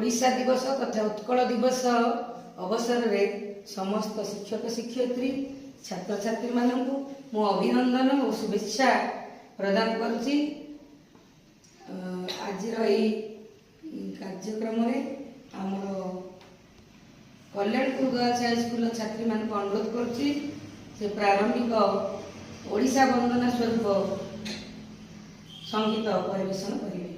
ओडिशा दिवस तथा उत्कल दिवस अवसर में समस्त शिक्षक शिक्षयित्री छात्र छात्री मानू मो अभिनंदन और शुभेच्छा प्रदान करुच्ची। आज कार्यक्रम आमर कल्याणपुर गर्ल्स हाई स्कूल छात्री मान अनुरोध करुच्ची से प्रारंभिक ओडिशा वंदना स्वरूप संगीत परिवेशन करेंगे।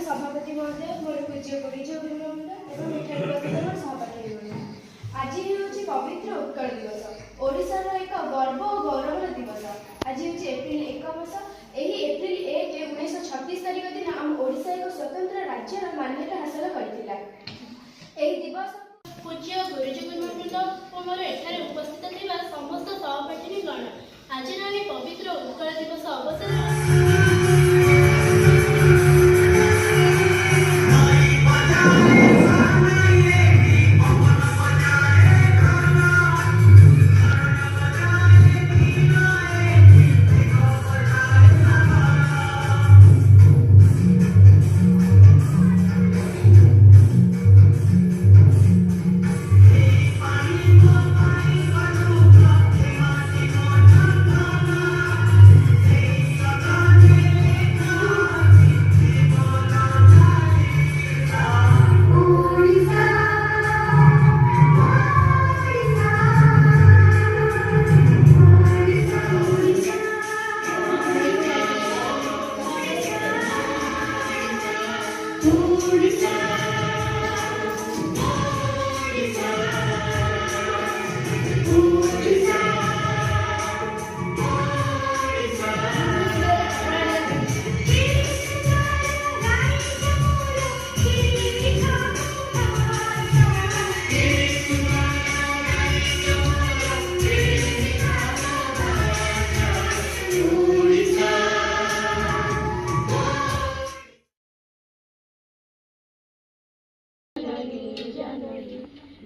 सभापति महोदय मोर पूज्य परिचय आज हूँ पवित्र उत्कल दिवस ओडिशार एक गर्व और गौरवर दिवस। आज हूँ एप्रिल 1 वर्ष यही एप्रिल 1 1936 तारिख दिन आम ओडिशा एक स्वतंत्र राज्यर मान्यता हासिल करथिला। एही दिवस पूज्य गुरुजी गुरुवृंद और मोर एठारे उपस्थित थिबा समस्त सहपाठिनी गण आज पवित्र उत्कल दिवस अवसर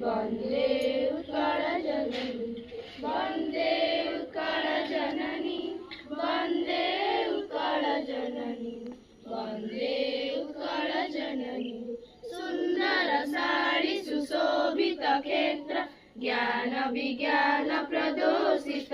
वंदे उत्कल जननी वंदे उत्कल जननी वंदे उत्कल जननी वंदे उत्कल जननी सुंदर साड़ी सुशोभित क्षेत्र ज्ञान विज्ञान प्रदोषित